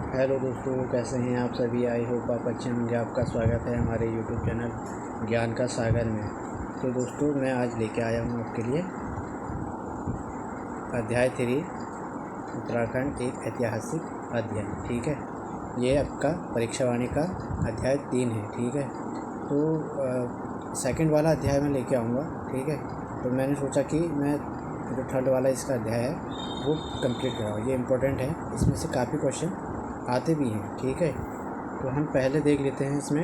Hello दोस्तों, कैसे हैं आप सभी। आई होप आप अच्छे होंगे। आपका स्वागत है हमारे यूट्यूब चैनल ज्ञान का सागर में। तो दोस्तों, मैं आज लेके आया हूँ आपके लिए अध्याय 3 उत्तराखंड एक ऐतिहासिक अध्ययन। ठीक है, ये आपका परीक्षावाणी का अध्याय 3 है। ठीक है, तो सेकंड वाला अध्याय मैं लेके आऊँगा। ठीक है, तो मैंने सोचा कि मैं जो थर्ड वाला इसका अध्याय है वो कंप्लीट कराऊँ। ये इम्पोर्टेंट है, इसमें से काफ़ी क्वेश्चन आते भी हैं। ठीक है, तो हम पहले देख लेते हैं। इसमें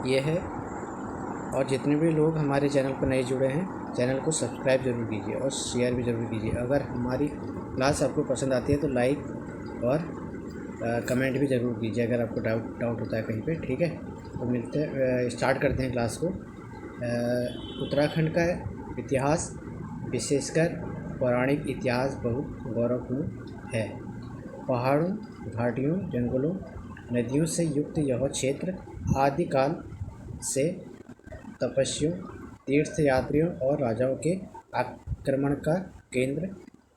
ये है, और जितने भी लोग हमारे चैनल पर नए जुड़े हैं, चैनल को सब्सक्राइब ज़रूर कीजिए और शेयर भी ज़रूर कीजिए। अगर हमारी क्लास आपको पसंद आती है तो लाइक और कमेंट भी ज़रूर कीजिए अगर आपको डाउट होता है कहीं पे। ठीक है, तो स्टार्ट करते हैं क्लास को। उत्तराखंड का इतिहास, विशेषकर पौराणिक इतिहास, बहुत गौरवपूर्ण है। पहाड़ों, घाटियों, जंगलों, नदियों से युक्त यह क्षेत्र आदिकाल से तपस्वियों, तीर्थयात्रियों और राजाओं के आक्रमण का केंद्र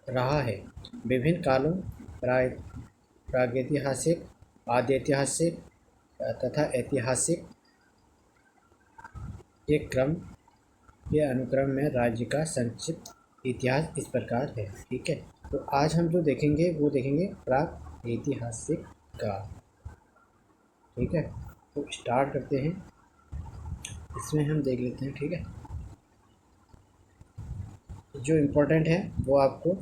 रहा है। विभिन्न कालों, प्रागैतिहासिक, आद्यैतिहासिक तथा ऐतिहासिक के अनुक्रम में राज्य का संक्षिप्त इतिहास इस प्रकार है। ठीक है, तो आज हम जो देखेंगे वो देखेंगे प्राग ऐतिहासिक का। ठीक है, तो स्टार्ट करते हैं। इसमें हम देख लेते हैं। ठीक है, जो इम्पोर्टेंट है वो आपको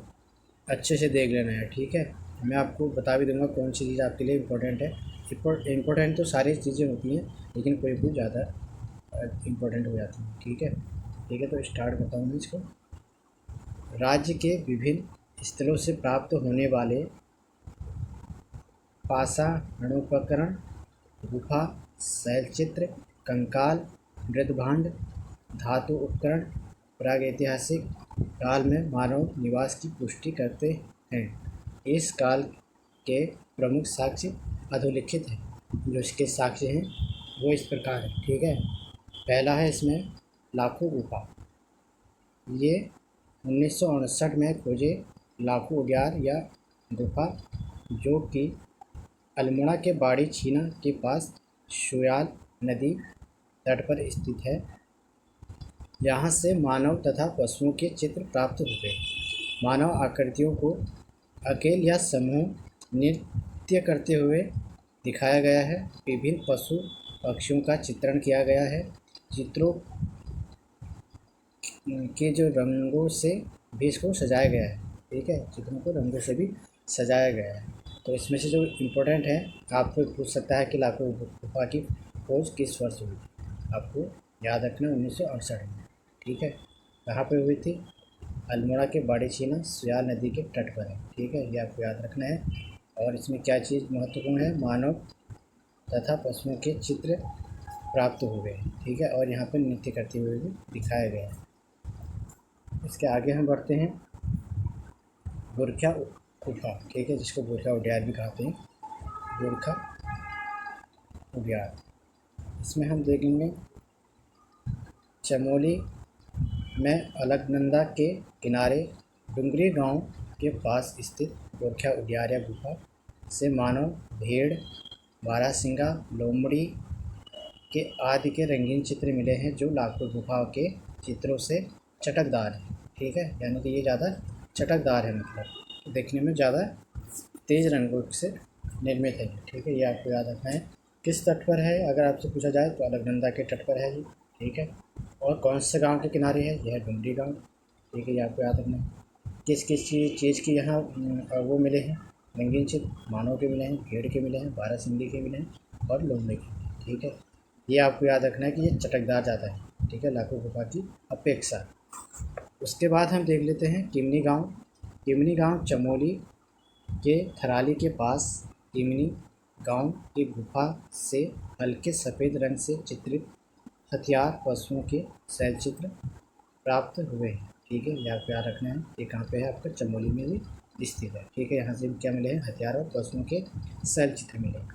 अच्छे से देख लेना है। ठीक है, मैं आपको बता भी दूंगा कौन सी चीज़ आपके लिए इम्पोर्टेंट है। इम्पोर्टेंट तो सारी चीज़ें होती हैं, लेकिन कोई भी ज़्यादा इम्पोर्टेंट हो जाती है। ठीक है, तो स्टार्ट करता हूँ मैं इसको। राज्य के विभिन्न स्थलों से प्राप्त होने वाले पाषाणोपकरण, गुफा, शैलचित्र, कंकाल, मृदभांड, धातु उपकरण प्रागैतिहासिक काल में मानव निवास की पुष्टि करते हैं। इस काल के प्रमुख साक्ष्य अधोलिखित हैं। जो इसके साक्ष्य हैं वो इस प्रकार है। ठीक है, पहला है इसमें लाखों गुफा। ये 1959 में खोजे लाखों उद्यार या गुफा, जो कि अल्मोड़ा के बाड़ी छीना के पास सुयाल नदी तट पर स्थित है। यहाँ से मानव तथा पशुओं के चित्र प्राप्त हुए। मानव आकृतियों को अकेले या समूह नृत्य करते हुए दिखाया गया है। विभिन्न पशु पक्षियों का चित्रण किया गया है। चित्रों के जो रंगों से भी इसको सजाया गया है। ठीक है, चित्रों को रंगों से भी सजाया गया है। तो इसमें से जो इम्पोर्टेंट है, आपको पूछ सकता है कि लाखों गुफा की खोज किस वर्ष हुई। आपको याद रखना 1968 में। ठीक है, कहाँ पे हुई थी? अल्मोड़ा के बाड़ी छीना सुयाल नदी के तट पर है। ठीक है, ये आपको याद रखना है। और इसमें क्या चीज़ महत्वपूर्ण है? मानव तथा पशुओं के चित्र प्राप्त हुए। ठीक है, और यहाँ पर नृत्य करते हुए भी दिखाया गया है। इसके आगे हम बढ़ते हैं। गोरखा गुफा। ठीक है, जिसको गोरखा उद्यान भी कहते हैं। गोरखा उद्यान, इसमें हम देखेंगे चमोली में अलकनंदा के किनारे डुंगरी गांव के पास स्थित गोरखा उद्यान या गुफा से मानव, भेड़, बारहसिंगा, लोमड़ी के आदि के रंगीन चित्र मिले हैं, जो लाखों गुफाओं के चित्रों से चटकदार है। ठीक है, यानी कि ये ज़्यादा चटकदार है, मतलब देखने में ज़्यादा तेज़ रंगों से निर्मित है। ठीक है, ये आपको याद रखना है। किस तट पर है अगर आपसे पूछा जाए तो अलकनंदा के तट पर है जी। ठीक है, और कौन से गांव के किनारे है? यह डुमरी गांव। ठीक है, ये आपको याद रखना है। किस किस चीज़ की यहाँ वो मिले हैं रंगीन चित्र? मानव के मिले हैं, भेड़ के मिले हैं, बारहसिंगे के मिले हैं और लोमड़ी के। ठीक है, ये आपको याद रखना है कि ये चटकदार ज़्यादा है। ठीक है, लाखों गुफा की अपेक्षा। उसके बाद हम देख लेते हैं किमनी गांव। किमनी गांव चमोली के थराली के पास किमनी गांव की गुफा से हल्के सफ़ेद रंग से चित्रित हथियार, पशुओं के शैलचित्र प्राप्त हुए हैं। ठीक है, ये आपको याद रखना है। ये कहाँ पे है? आपका चमोली में भी स्थित है। ठीक है, यहाँ से क्या मिले हैं? हथियार और पशुओं के शैलचित्र मिले हैं।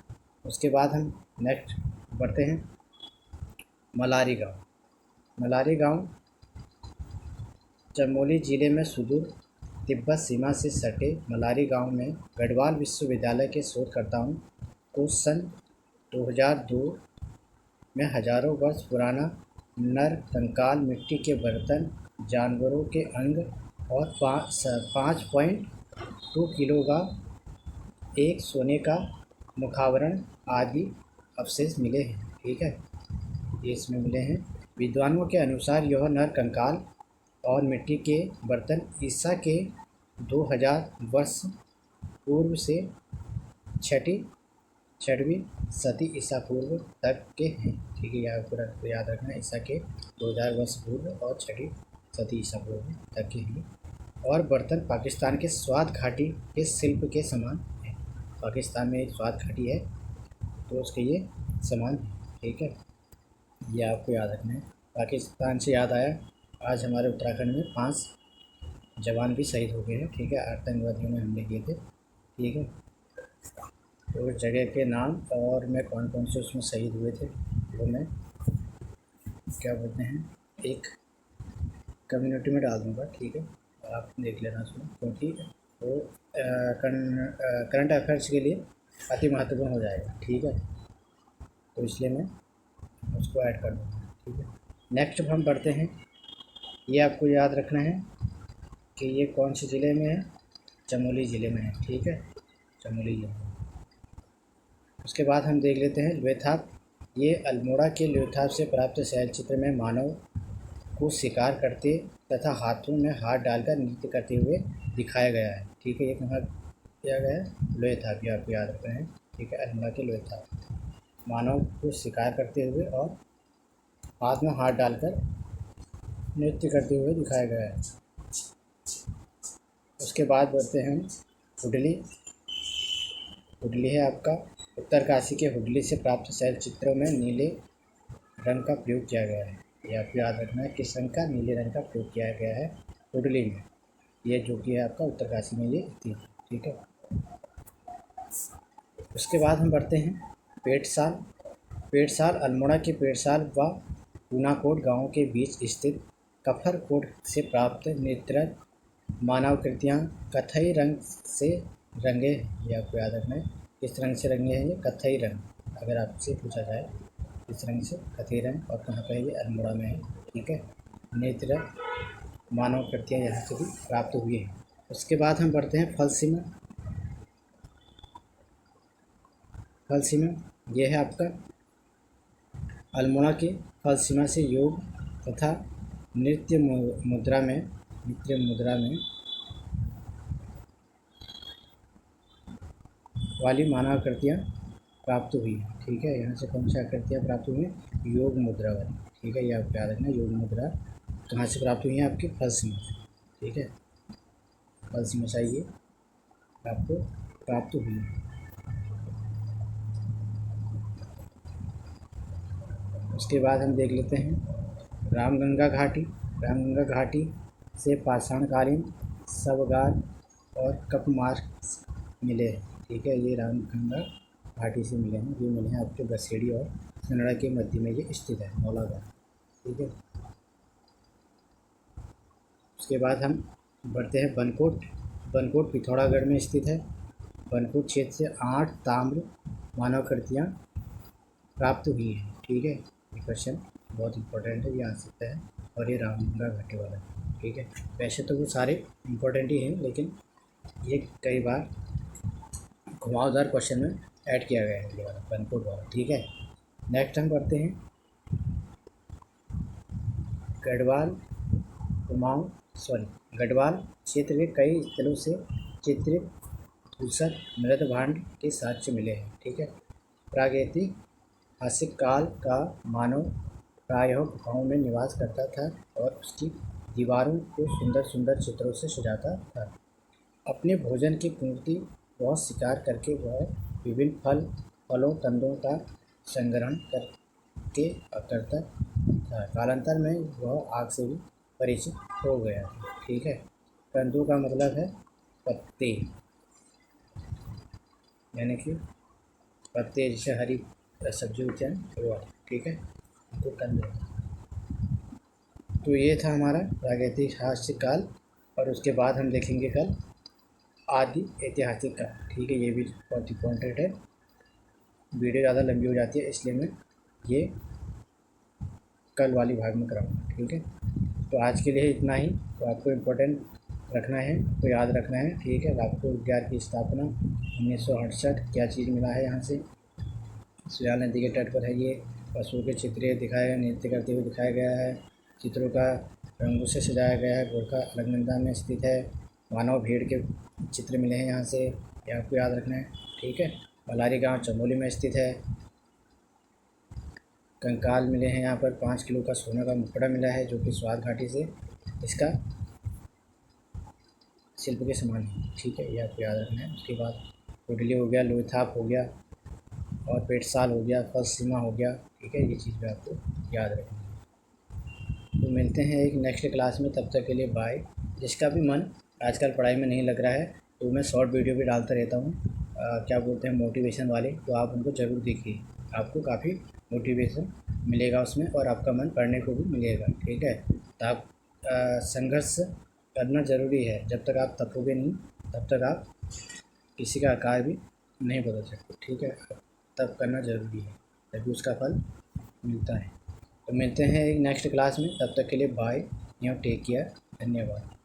उसके बाद हम नेक्स्ट बढ़ते हैं मलारी गांव। मलारी गांव चमोली जिले में सुदूर तिब्बत सीमा से सटे मलारी गांव में गढ़वाल विश्वविद्यालय के शोधकर्ताओं को सन 2002 में हजारों वर्ष पुराना नर कंकाल, मिट्टी के बर्तन, जानवरों के अंग और 5.2 किलो का एक सोने का मुखावरण आदि अवशेष मिले हैं। ठीक है, ये इसमें मिले हैं। विद्वानों के अनुसार यह नर कंकाल और मिट्टी के बर्तन ईसा के 2000 वर्ष पूर्व से छठवीं सदी ईसा पूर्व तक के हैं। ठीक है, यह पूरा याद रखना, ईसा के 2000 वर्ष पूर्व और 6वीं सदी ईसा पूर्व तक के हैं। और बर्तन पाकिस्तान के स्वात घाटी के शिल्प के समान है। पाकिस्तान में एक स्वात घाटी है तो उसके ये समान है। ठीक है, ये आपको याद रखना है। पाकिस्तान से याद आया, आज हमारे उत्तराखंड में 5 जवान भी शहीद हो गए हैं। ठीक है, आतंकवादियों ने हमले किए थे। ठीक है, तो जगह के नाम और मैं कौन कौन से उसमें शहीद हुए थे वो मैं क्या बोलते हैं एक कम्युनिटी में डाल दूँगा। ठीक है, आप देख लेना उसमें, क्योंकि वो करंट अफेयर्स के लिए अति महत्वपूर्ण हो जाएगा। ठीक है, तो इसलिए मैं उसको ऐड कर दूँगा। ठीक है, नेक्स्ट हम पढ़ते हैं। ये आपको याद रखना है कि ये कौन से ज़िले में है, चमोली ज़िले में है। ठीक है, चमोली ज़िले में। उसके बाद हम देख लेते हैं लोथाप। ये अल्मोड़ा के लोथाप से प्राप्त शैल चित्र में मानव को शिकार करते तथा हाथों में हाथ डालकर नृत्य करते हुए दिखाया गया है। ठीक है, ये कहाँ किया गया है, लोथाप, ये आपको याद रखना है। ठीक है, अल्मोड़ा के लोथाप मानव को शिकार करते हुए और हाथ में हाथ डालकर नृत्य करते हुए दिखाया गया है। उसके बाद बढ़ते हैं हुडली। हुडली है आपका उत्तरकाशी के हुडली से प्राप्त शैल चित्रों में नीले रंग का प्रयोग किया गया है। ये आपको याद रखना है, किस रंग का, नीले रंग का प्रयोग किया गया है हुडली में। ये जो कि है आपका उत्तरकाशी में ये स्थित है। ठीक है, उसके बाद हम बढ़ते हैं पेटसाल। पेटसाल अल्मोड़ा के पेटसाल व पूनाकोट गाँव के बीच स्थित कफरकोट से प्राप्त नेत्र मानवाकृतियाँ कथई रंग से रंगे। ये आपको याद रखना है, किस रंग से रंगे हैं, ये कथई रंग। अगर आपसे पूछा जाए इस रंग से, कथई रंग, और कहाँ पर है, ये अल्मोड़ा में है। ठीक है, नेत्र मानवाकृतियाँ यहाँ से भी प्राप्त हुई हैं। उसके बाद हम बढ़ते हैं फलसीमा। फलसीमा ये है आपका अल्मोड़ा के फलसीमा से योग तथा नृत्य मुद्रा में वाली मानवाकृतियाँ प्राप्त हुई हैं। ठीक है, यहाँ से कौन सी आकृतियाँ प्राप्त हुई हैं, योग मुद्रा वाली। ठीक है, ये आपको याद रखना, योग मुद्रा कहाँ से प्राप्त हुई हैं, आपकी फलसीमा से। ठीक है, फलसीमा से ये आपको प्राप्त हुई है। उसके बाद हम देख लेते हैं रामगंगा घाटी। रामगंगा घाटी से पाषाणकालीन शवगार और कपमार्क मिले हैं। ठीक है, ये रामगंगा घाटी से मिले हैं। ये मिले हैं आपके बसेड़ी और सनड़ा के मध्य में ये स्थित है, मौलागढ़। ठीक है, उसके बाद हम बढ़ते हैं बनकोट। बनकोट पिथौरागढ़ में स्थित है। बनकोट क्षेत्र से 8 ताम्र मानवाकृतियाँ प्राप्त हुई हैं। ठीक है, ये क्वेश्चन बहुत इंपॉर्टेंट है, ये आ सकता है, और ये रामगंगा घाटी वाला है। ठीक है, वैसे तो वो सारे इंपॉर्टेंट ही हैं, लेकिन ये कई बार घुमावदार क्वेश्चन में ऐड किया गया है ये वाला, बनकोट वाला। ठीक है, नेक्स्ट हम पढ़ते हैं गढ़वाल क्षेत्र के कई स्थलों से चित्रित धूसर मृदभांड के साक्ष्य मिले हैं। ठीक है, प्रागैतिहासिक काल का मानव प्रायः गुफाओं में निवास करता था और उसकी दीवारों को सुंदर सुंदर चित्रों से सजाता था। अपने भोजन की पूर्ति वह शिकार करके वह विभिन्न फलों कंदों का संग्रहण करके करता था। कालांतर में वह आग से भी परिचित हो गया था। ठीक है, कंदों का मतलब है पत्ते, यानी कि पत्ते जैसे हरी सब्जी होती है वो वाली। ठीक है, उनको कंद। तो ये था हमारा प्रागैतिहासिक काल और उसके बाद हम देखेंगे कल आदि ऐतिहासिक का। ठीक है, ये भी बहुत इंपॉर्टेंट है। वीडियो ज़्यादा लंबी हो जाती है इसलिए मैं ये कल वाली भाग में कराऊँगा। ठीक है, तो आज के लिए इतना ही। तो आपको इम्पोर्टेंट रखना है, आपको याद रखना है। ठीक है, आपको विज्ञान की स्थापना 1968, क्या चीज़ मिला है यहाँ से। सुयाल नदी के तट पर है ये। पशुओं के चित्र दिखाए गए, नृत्य करते हुए दिखाया गया है। चित्रों का रंगों से सजाया गया है। गोरखा अलकनंदा में स्थित है। मानव भेड़ के चित्र मिले हैं यहाँ से, ये आपको याद रखना है। ठीक है, मलारी गांव चमोली में स्थित है। कंकाल मिले हैं यहाँ पर। 5 किलो का सोने का मुखड़ा मिला है जो कि स्वाद घाटी से इसका शिल्प के समान है। ठीक है, ये आपको याद रखना है। उसके बाद कुंडली हो गया, लोईथाप हो गया और पेटसाल हो गया, फल सीमा हो गया। ठीक है, ये चीज़ भी आपको याद रखनी है। तो मिलते हैं एक नेक्स्ट क्लास में, तब तक के लिए बाय। जिसका भी मन आजकल पढ़ाई में नहीं लग रहा है तो मैं शॉर्ट वीडियो भी डालता रहता हूँ, क्या बोलते हैं, मोटिवेशन वाले, तो आप उनको ज़रूर देखिए। आपको काफ़ी मोटिवेशन मिलेगा उसमें और आपका मन पढ़ने को भी मिलेगा। ठीक है, तो आप संघर्ष करना ज़रूरी है। जब तक आप तपोगे नहीं तब तक आप किसी का आकार भी नहीं बदल सकते। ठीक है, तब करना ज़रूरी है, तभी उसका फल मिलता है। तो मिलते हैं एक नेक्स्ट क्लास में, तब तक के लिए बाय, टेक केयर, धन्यवाद।